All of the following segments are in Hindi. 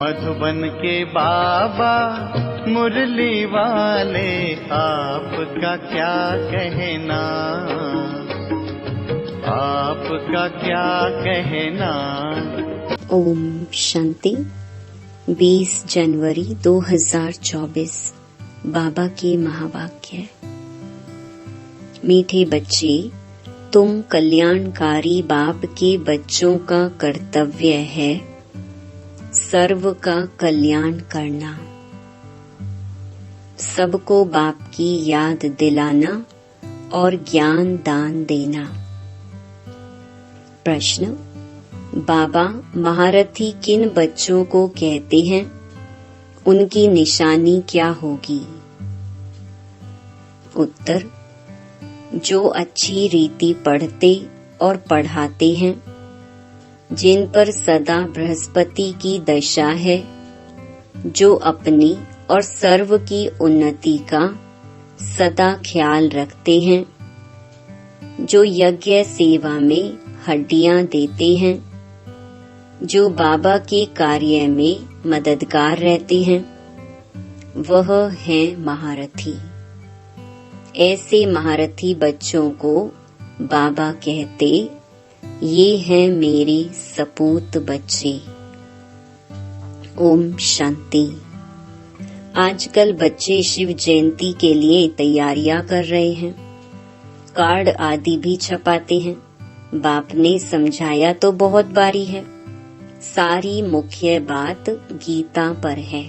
मधुबन के बाबा मुरली वाले, आपका क्या कहना, आपका क्या कहना। ओम शांति। 20 जनवरी 2024 बाबा के महावाक्य। मीठे बच्चे, तुम कल्याणकारी बाप के बच्चों का कर्तव्य है सर्व का कल्याण करना, सबको बाप की याद दिलाना और ज्ञान दान देना। प्रश्न: बाबा महारथी किन बच्चों को कहते हैं, उनकी निशानी क्या होगी? उत्तर: जो अच्छी रीति पढ़ते और पढ़ाते हैं, जिन पर सदा बृहस्पति की दशा है, जो अपनी और सर्व की उन्नति का सदा ख्याल रखते हैं, जो यज्ञ सेवा में हड्डियां देते हैं, जो बाबा के कार्य में मददगार रहते हैं, वह है महारथी। ऐसे महारथी बच्चों को बाबा कहते, ये हैं मेरे सपूत बच्चे। ओम शांति। आजकल बच्चे शिव जयंती के लिए तैयारियां कर रहे हैं, कार्ड आदि भी छपाते हैं। बाप ने समझाया तो बहुत बारी है, सारी मुख्य बात गीता पर है।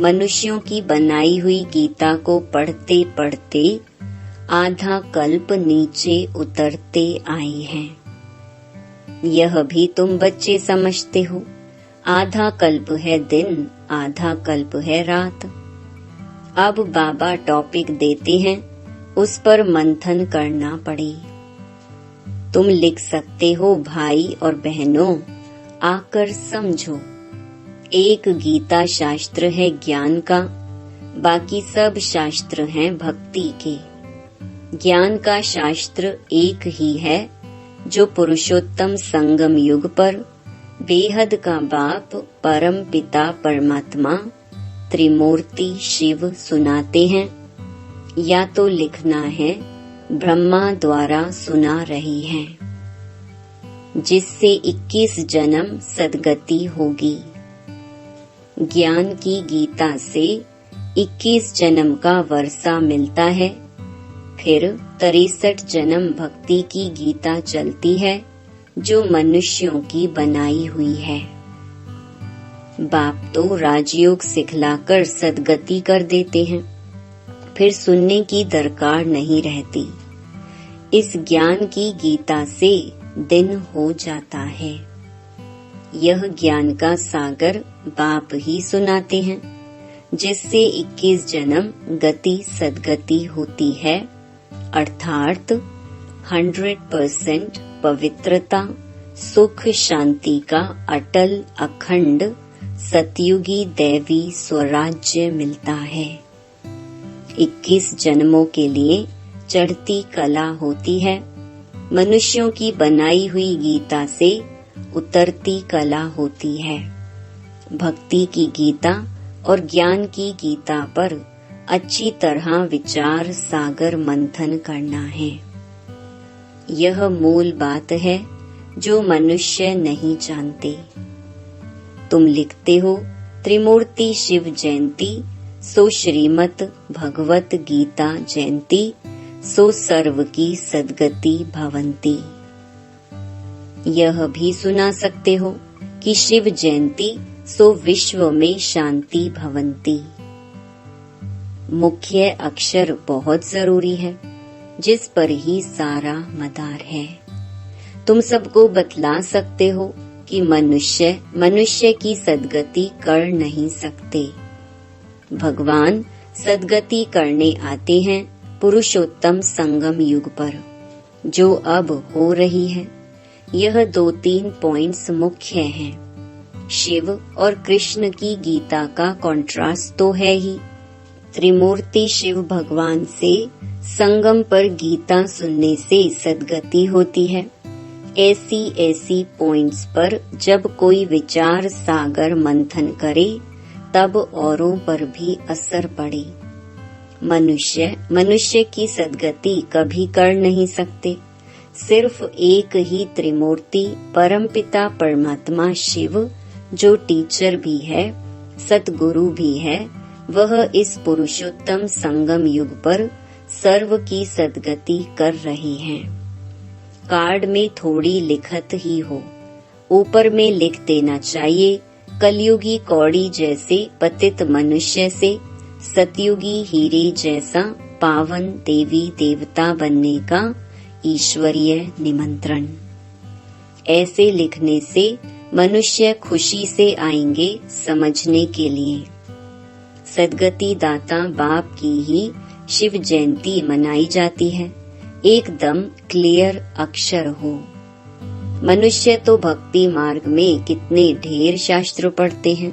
मनुष्यों की बनाई हुई गीता को पढ़ते पढ़ते आधा कल्प नीचे उतरते आए हैं। यह भी तुम बच्चे समझते हो, आधा कल्प है दिन, आधा कल्प है रात। अब बाबा टॉपिक देते हैं, उस पर मंथन करना पड़े। तुम लिख सकते हो, भाई और बहनों आकर समझो। एक गीता शास्त्र है ज्ञान का, बाकी सब शास्त्र हैं भक्ति के। ज्ञान का शास्त्र एक ही है, जो पुरुषोत्तम संगम युग पर बेहद का बाप परम पिता परमात्मा त्रिमूर्ति शिव सुनाते हैं, या तो लिखना है ब्रह्मा द्वारा सुना रही हैं, जिससे 21 जन्म सद्गति होगी। ज्ञान की गीता से 21 जन्म का वर्षा मिलता है, फिर 63 जन्म भक्ति की गीता चलती है, जो मनुष्यों की बनाई हुई है। बाप तो राजयोग सिखलाकर सद्गति कर देते हैं, फिर सुनने की दरकार नहीं रहती। इस ज्ञान की गीता से दिन हो जाता है। यह ज्ञान का सागर बाप ही सुनाते हैं, जिससे 21 जन्म गति सद्गति होती है, अर्थात 100% पवित्रता सुख शांति का अटल अखंड सतयुगी दैवी स्वराज्य मिलता है। 21 जन्मों के लिए चढ़ती कला होती है, मनुष्यों की बनाई हुई गीता से उतरती कला होती है। भक्ति की गीता और ज्ञान की गीता पर अच्छी तरह विचार सागर मंथन करना है। यह मूल बात है जो मनुष्य नहीं जानते। तुम लिखते हो, त्रिमूर्ति शिव जयंती सो श्रीमत भगवत गीता जयंती सो सर्व की सद्गति भवंती। यह भी सुना सकते हो कि शिव जयंती सो विश्व में शांति भवंती। मुख्य अक्षर बहुत जरूरी है, जिस पर ही सारा मदार है। तुम सबको बतला सकते हो कि मनुष्य की सद्गति कर नहीं सकते। भगवान सद्गति करने आते हैं पुरुषोत्तम संगम युग पर, जो अब हो रही है। यह 2-3 पॉइंट्स मुख्य हैं। शिव और कृष्ण की गीता का कॉन्ट्रास्ट तो है ही। त्रिमूर्ति शिव भगवान से संगम पर गीता सुनने से सद्गति होती है, ऐसी ऐसी पॉइंट्स पर जब कोई विचार सागर मंथन करे तब औरों पर भी असर पड़े। मनुष्य की सद्गति कभी कर नहीं सकते। सिर्फ एक ही त्रिमूर्ति परमपिता परमात्मा शिव, जो टीचर भी है, सतगुरु भी है, वह इस पुरुषोत्तम संगम युग पर सर्व की सद्गति कर रहे हैं। कार्ड में थोड़ी लिखत ही हो, ऊपर में लिख देना चाहिए, कलयुगी कौड़ी जैसे पतित मनुष्य से सतयुगी हीरे जैसा पावन देवी देवता बनने का ईश्वरीय निमंत्रण। ऐसे लिखने से मनुष्य खुशी से आएंगे समझने के लिए। सद्गति दाता बाप की ही शिव जयंती मनाई जाती है। एकदम क्लियर अक्षर हो। मनुष्य तो भक्ति मार्ग में कितने ढेर शास्त्र पढ़ते हैं,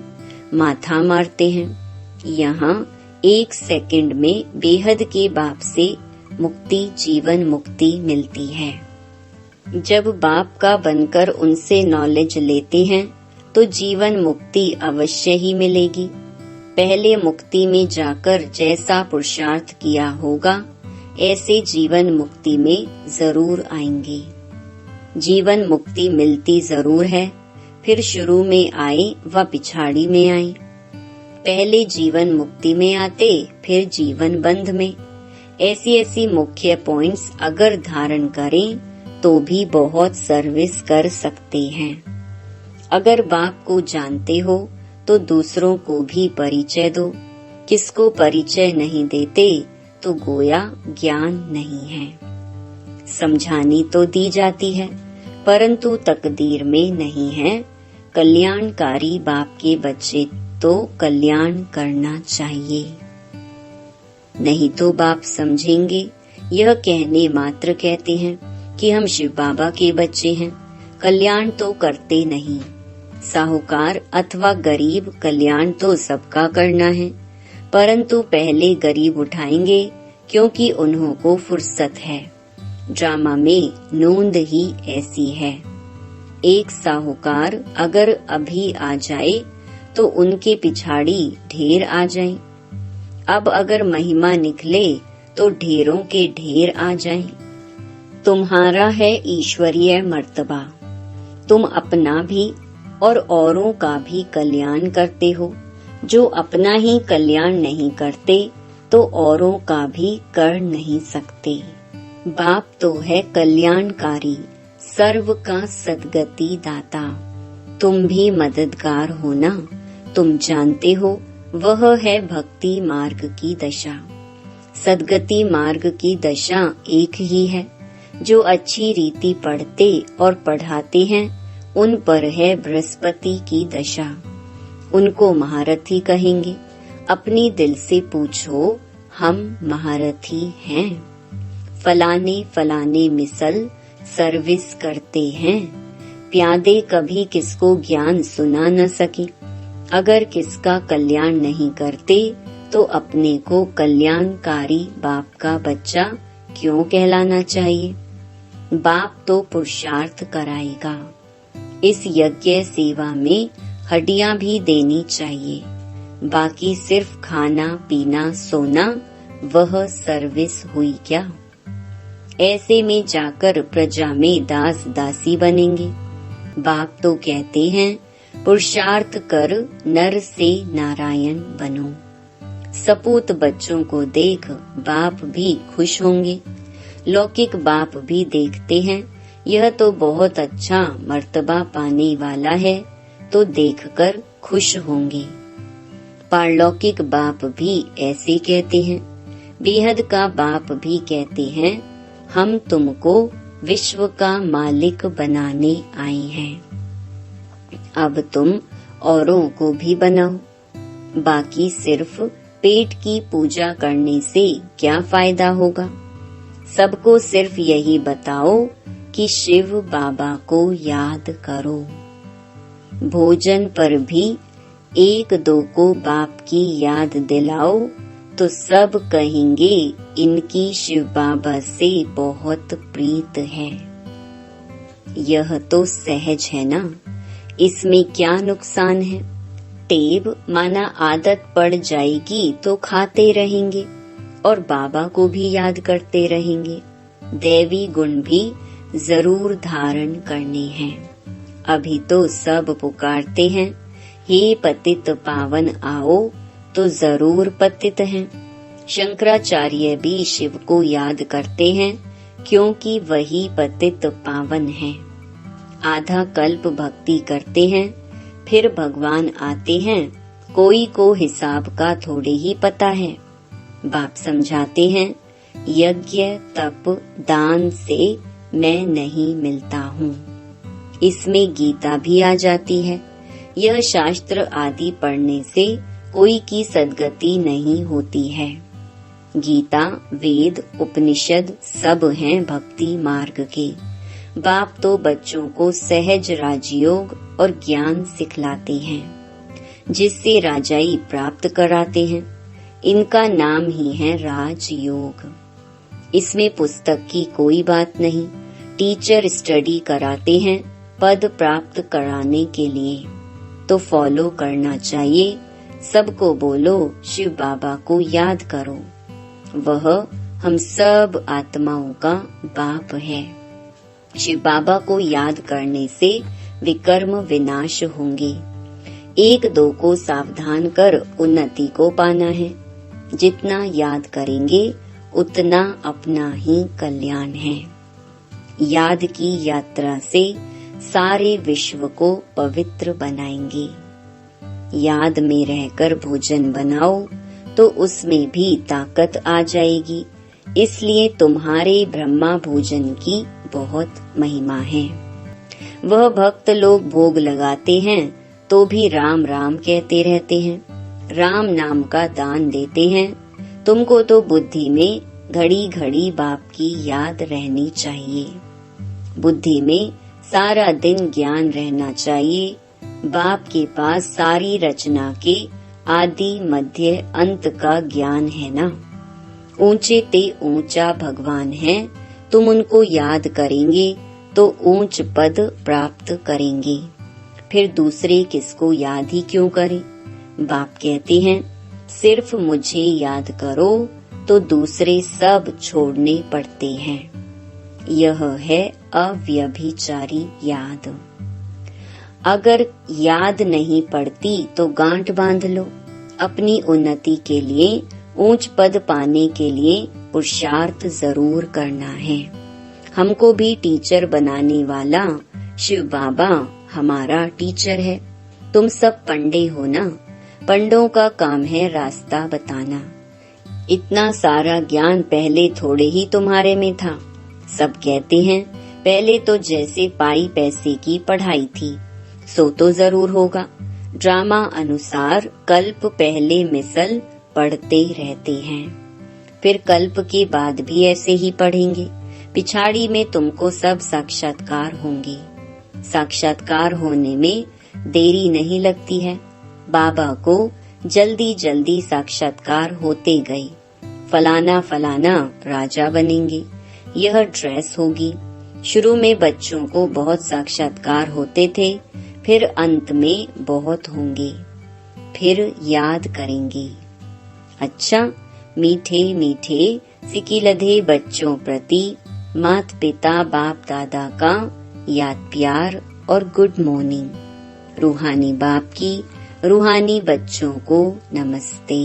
माथा मारते हैं। यहाँ 1 सेकंड में बेहद के बाप से मुक्ति, जीवन मुक्ति मिलती है। जब बाप का बनकर उनसे नॉलेज लेते हैं तो जीवन मुक्ति अवश्य ही मिलेगी। पहले मुक्ति में जाकर जैसा पुरुषार्थ किया होगा ऐसे जीवन मुक्ति में जरूर आएंगे। जीवन मुक्ति मिलती जरूर है, फिर शुरू में आए व पिछाड़ी में आए। पहले जीवन मुक्ति में आते, फिर जीवन बंध में। ऐसी ऐसी मुख्य पॉइंट्स अगर धारण करें तो भी बहुत सर्विस कर सकते हैं। अगर बाप को जानते हो तो दूसरों को भी परिचय दो। किसको परिचय नहीं देते तो गोया ज्ञान नहीं है। समझानी तो दी जाती है परंतु तकदीर में नहीं है। कल्याणकारी बाप के बच्चे तो कल्याण करना चाहिए, नहीं तो बाप समझेंगे यह कहने मात्र कहते हैं कि हम शिव बाबा के बच्चे हैं, कल्याण तो करते नहीं। साहूकार अथवा गरीब कल्याण तो सबका करना है, परंतु पहले गरीब उठाएंगे क्योंकि उन्हों को फुर्सत है। ड्रामा में नोंद ही ऐसी है। एक साहूकार अगर अभी आ जाए तो उनके पिछाड़ी ढेर आ जाएं। अब अगर महिमा निकले तो ढेरों के ढेर आ जाएं। तुम्हारा है ईश्वरीय मर्तबा। तुम अपना भी और औरों का भी कल्याण करते हो। जो अपना ही कल्याण नहीं करते तो औरों का भी कर नहीं सकते। बाप तो है कल्याणकारी, सर्व का सद्गति दाता। तुम भी मददगार हो ना। तुम जानते हो वह है भक्ति मार्ग की दशा। सद्गति मार्ग की दशा एक ही है। जो अच्छी रीति पढ़ते और पढ़ाते हैं उन पर है बृहस्पति की दशा। उनको महारथी कहेंगे। अपनी दिल से पूछो, हम महारथी हैं। फलाने फलाने मिसल सर्विस करते हैं। प्यादे कभी किसको ज्ञान सुना न सके। अगर किसका कल्याण नहीं करते तो अपने को कल्याणकारी बाप का बच्चा क्यों कहलाना चाहिए। बाप तो पुरुषार्थ कराएगा। इस यज्ञ सेवा में हड्डियां भी देनी चाहिए। बाकी सिर्फ खाना पीना सोना वह सर्विस हुई क्या। ऐसे में जाकर प्रजा में दास दासी बनेंगे। बाप तो कहते हैं पुरुषार्थ कर नर से नारायण बनो। सपूत बच्चों को देख बाप भी खुश होंगे। लौकिक बाप भी देखते हैं यह तो बहुत अच्छा मर्तबा पाने वाला है तो देखकर खुश होंगे। पारलौकिक बाप भी ऐसे कहते हैं। बेहद का बाप भी कहते हैं हम तुमको विश्व का मालिक बनाने आए हैं। अब तुम औरों को भी बनाओ। बाकी सिर्फ पेट की पूजा करने से क्या फायदा होगा। सबको सिर्फ यही बताओ कि शिव बाबा को याद करो। भोजन पर भी 1-2 को बाप की याद दिलाओ तो सब कहेंगे इनकी शिव बाबा से बहुत प्रीत है। यह तो सहज है ना, इसमें क्या नुकसान है। टेव माना आदत पड़ जाएगी तो खाते रहेंगे और बाबा को भी याद करते रहेंगे। दैवी गुण भी जरूर धारण करने हैं। अभी तो सब पुकारते हैं, हे पतित पावन आओ, तो जरूर पतित हैं। शंकराचार्य भी शिव को याद करते हैं, क्योंकि वही पतित पावन है। आधा कल्प भक्ति करते हैं, फिर भगवान आते हैं। कोई को हिसाब का थोड़े ही पता है। बाप समझाते हैं, यज्ञ तप दान से मैं नहीं मिलता हूँ। इसमें गीता भी आ जाती है। यह शास्त्र आदि पढ़ने से कोई की सद्गति नहीं होती है। गीता, वेद, उपनिषद सब हैं भक्ति मार्ग के। बाप तो बच्चों को सहज राजयोग और ज्ञान सिखलाते हैं, जिससे राजाई प्राप्त कराते हैं। इनका नाम ही है राजयोग। इसमें पुस्तक की कोई बात नहीं। टीचर स्टडी कराते हैं पद प्राप्त कराने के लिए, तो फॉलो करना चाहिए। सबको बोलो शिव बाबा को याद करो, वह हम सब आत्माओं का बाप है। शिव बाबा को याद करने से विकर्म विनाश होंगे। एक दो को सावधान कर उन्नति को पाना है। जितना याद करेंगे उतना अपना ही कल्याण है। याद की यात्रा से सारे विश्व को पवित्र बनाएंगे। याद में रहकर भोजन बनाओ तो उसमें भी ताकत आ जाएगी। इसलिए तुम्हारे ब्रह्मा भोजन की बहुत महिमा है। वह भक्त लोग भोग लगाते हैं तो भी राम राम कहते रहते हैं। राम नाम का दान देते हैं। तुमको तो बुद्धि में घड़ी घड़ी बाप की याद रहनी चाहिए। बुद्धि में सारा दिन ज्ञान रहना चाहिए। बाप के पास सारी रचना के आदि मध्य अंत का ज्ञान है ना। ऊंचे ते ऊंचा भगवान है। तुम उनको याद करेंगे तो ऊंच पद प्राप्त करेंगे। फिर दूसरे किसको याद ही क्यों करें। बाप कहते हैं, सिर्फ मुझे याद करो तो दूसरे सब छोड़ने पड़ते हैं। यह है अव्यभिचारी याद। अगर याद नहीं पड़ती तो गांठ बांध लो। अपनी उन्नति के लिए, ऊंच पद पाने के लिए पुरुषार्थ जरूर करना है। हमको भी टीचर बनाने वाला शिव बाबा हमारा टीचर है। तुम सब पंडे हो ना। पंडों का काम है रास्ता बताना। इतना सारा ज्ञान पहले थोड़े ही तुम्हारे में था। सब कहते हैं पहले तो जैसे पाई पैसे की पढ़ाई थी, सो तो जरूर होगा। ड्रामा अनुसार कल्प पहले मिसल पढ़ते रहते हैं, फिर कल्प के बाद भी ऐसे ही पढ़ेंगे। पिछाड़ी में तुमको सब साक्षात्कार होंगे। साक्षात्कार होने में देरी नहीं लगती है। बाबा को जल्दी जल्दी साक्षात्कार होते गए। फलाना फलाना राजा बनेंगे, यह ड्रेस होगी। शुरू में बच्चों को बहुत साक्षात्कार होते थे, फिर अंत में बहुत होंगे। फिर याद करेंगे। अच्छा, मीठे मीठे सिकिलधे बच्चों प्रति मात पिता बाप दादा का याद प्यार और गुड मॉर्निंग। रूहानी बाप की रूहानी बच्चों को नमस्ते।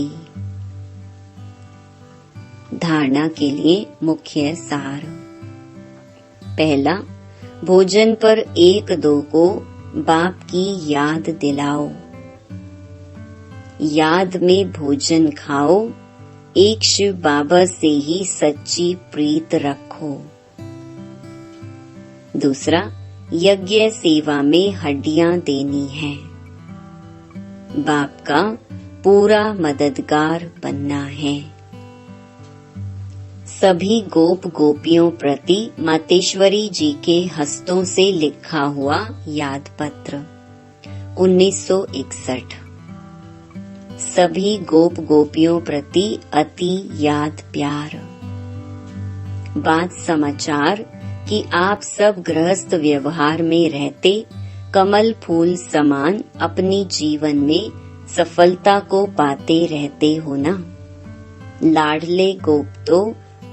धारणा के लिए मुख्य सार। पहला, भोजन पर एक दो को बाप की याद दिलाओ। याद में भोजन खाओ। एक शिव बाबा से ही सच्ची प्रीत रखो। दूसरा, यज्ञ सेवा में हड्डियां देनी है। बाप का पूरा मददगार बनना है। सभी गोप गोपियों प्रति मातेश्वरी जी के हस्तों से लिखा हुआ याद पत्र 1961। सभी गोप गोपियों प्रति अति याद प्यार। बात समाचार कि आप सब गृहस्थ व्यवहार में रहते कमल फूल समान अपनी जीवन में सफलता को पाते रहते हो ना। लाडले गोप तो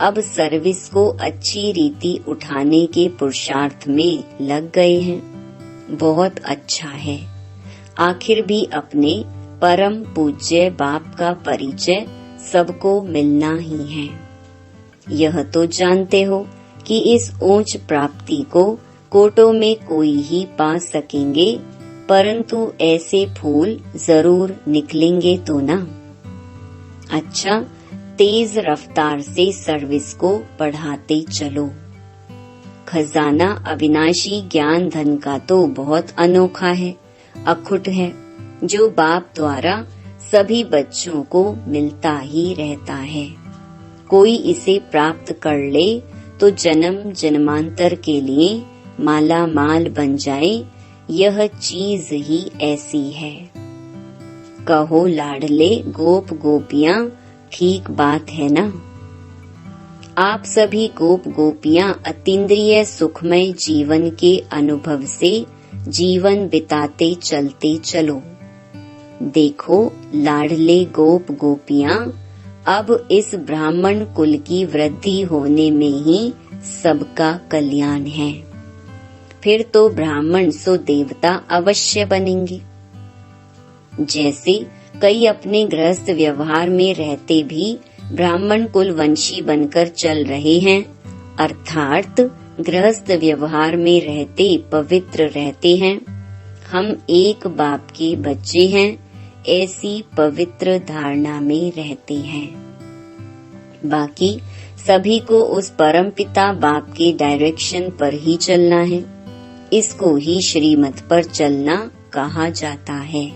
अब सर्विस को अच्छी रीति उठाने के पुरुषार्थ में लग गए हैं। बहुत अच्छा है। आखिर भी अपने परम पूज्य बाप का परिचय सबको मिलना ही है। यह तो जानते हो कि इस ऊंच प्राप्ति को कोटों में कोई ही पा सकेंगे, परंतु ऐसे फूल जरूर निकलेंगे तो ना। अच्छा, तेज रफ्तार से सर्विस को बढ़ाते चलो। खजाना अविनाशी ज्ञान धन का तो बहुत अनोखा है, अखुट है, जो बाप द्वारा सभी बच्चों को मिलता ही रहता है। कोई इसे प्राप्त कर ले तो जन्म जन्मांतर के लिए माला माल बन जाए। यह चीज ही ऐसी है। कहो लाडले गोप गोपियां, ठीक बात है ना। आप सभी गोप गोपियां अतीन्द्रिय सुखमय जीवन के अनुभव से जीवन बिताते चलते चलो। देखो लाडले गोप गोपियां, अब इस ब्राह्मण कुल की वृद्धि होने में ही सबका कल्याण है। फिर तो ब्राह्मण सो देवता अवश्य बनेंगे। जैसे कई अपने गृहस्थ व्यवहार में रहते भी ब्राह्मण कुल वंशी बनकर चल रहे हैं, अर्थात गृहस्थ व्यवहार में रहते पवित्र रहते हैं। हम एक बाप के बच्चे हैं, ऐसी पवित्र धारणा में रहते हैं। बाकी सभी को उस परमपिता बाप के डायरेक्शन पर ही चलना है। इसको ही श्रीमत पर चलना कहा जाता है।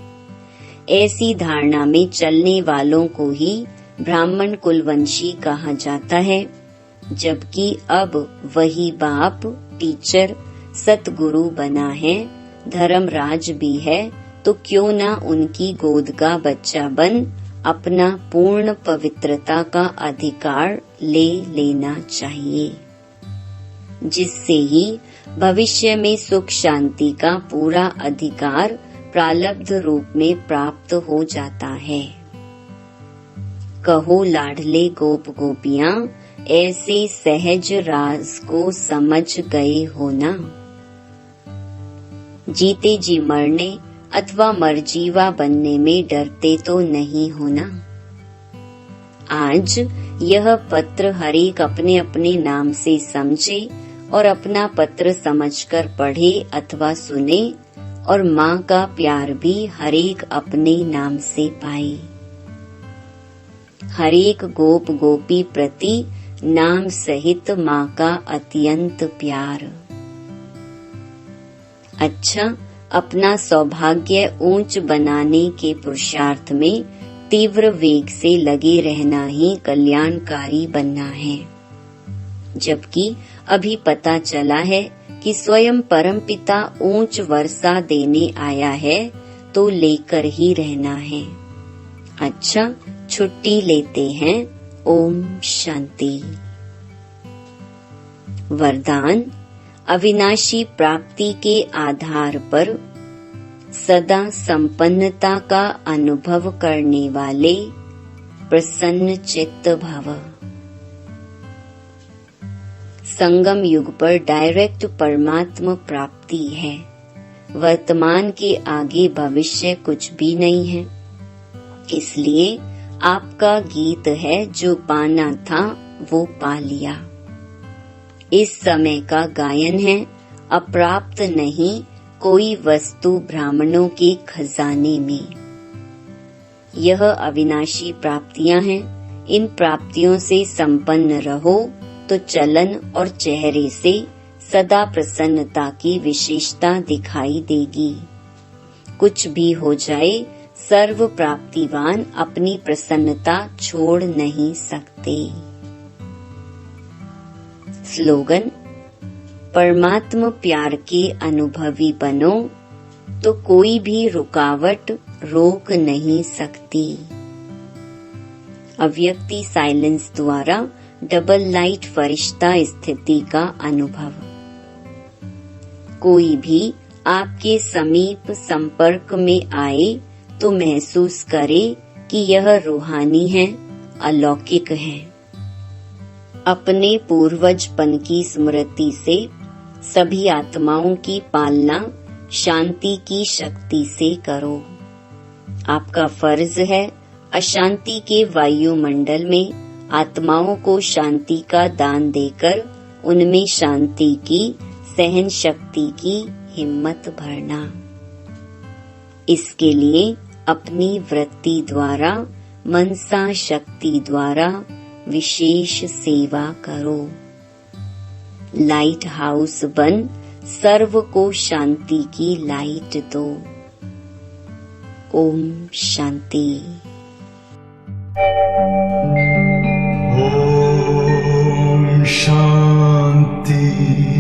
ऐसी धारणा में चलने वालों को ही ब्राह्मण कुलवंशी कहा जाता है, जबकि अब वही बाप टीचर सतगुरु बना है, धर्मराज भी है, तो क्यों ना उनकी गोद का बच्चा बन अपना पूर्ण पवित्रता का अधिकार ले लेना चाहिए, जिससे ही भविष्य में सुख शांति का पूरा अधिकार प्रारब्ध रूप में प्राप्त हो जाता है। कहो लाडले गोप गोपियां, ऐसे सहज राज को समझ गए हो ना। जीते जी मरने अथवा मरजीवा बनने में डरते तो नहीं हो ना। आज यह पत्र हरेक अपने अपने नाम से समझे और अपना पत्र समझकर पढ़े अथवा सुने, और माँ का प्यार भी हरेक अपने नाम से पाए। हरेक गोप गोपी प्रति नाम सहित माँ का अत्यंत प्यार। अच्छा, अपना सौभाग्य ऊंच बनाने के पुरुषार्थ में तीव्र वेग से लगे रहना ही कल्याणकारी बनना है। जबकि अभी पता चला है कि स्वयं परमपिता ऊंच वर्षा देने आया है, तो लेकर ही रहना है। अच्छा, छुट्टी लेते हैं। ओम शांति। वरदान, अविनाशी प्राप्ति के आधार पर सदा संपन्नता का अनुभव करने वाले प्रसन्न चित्त भव। संगम युग पर डायरेक्ट परमात्मा प्राप्ति है। वर्तमान के आगे भविष्य कुछ भी नहीं है। इसलिए आपका गीत है, जो पाना था वो पा लिया। इस समय का गायन है, अप्राप्त नहीं कोई वस्तु ब्राह्मणों के खजाने में। यह अविनाशी प्राप्तियां हैं। इन प्राप्तियों से संपन्न रहो तो चलन और चेहरे से सदा प्रसन्नता की विशेषता दिखाई देगी। कुछ भी हो जाए, सर्व प्राप्तिवान अपनी प्रसन्नता छोड़ नहीं सकते। स्लोगन, परमात्मा प्यार के अनुभवी बनो तो कोई भी रुकावट रोक नहीं सकती। अव्यक्ति साइलेंस द्वारा डबल लाइट फरिश्ता स्थिति का अनुभव। कोई भी आपके समीप संपर्क में आए तो महसूस करे कि यह रूहानी है, अलौकिक है। अपने पूर्वजपन की स्मृति से सभी आत्माओं की पालना शांति की शक्ति से करो। आपका फर्ज है अशांति के वायुमंडल में आत्माओं को शांति का दान देकर उनमें शांति की, सहन शक्ति की हिम्मत भरना। इसके लिए अपनी वृत्ति द्वारा, मनसा शक्ति द्वारा विशेष सेवा करो। लाइट हाउस बन सर्व को शांति की लाइट दो। ओम शांति। ओम शांति।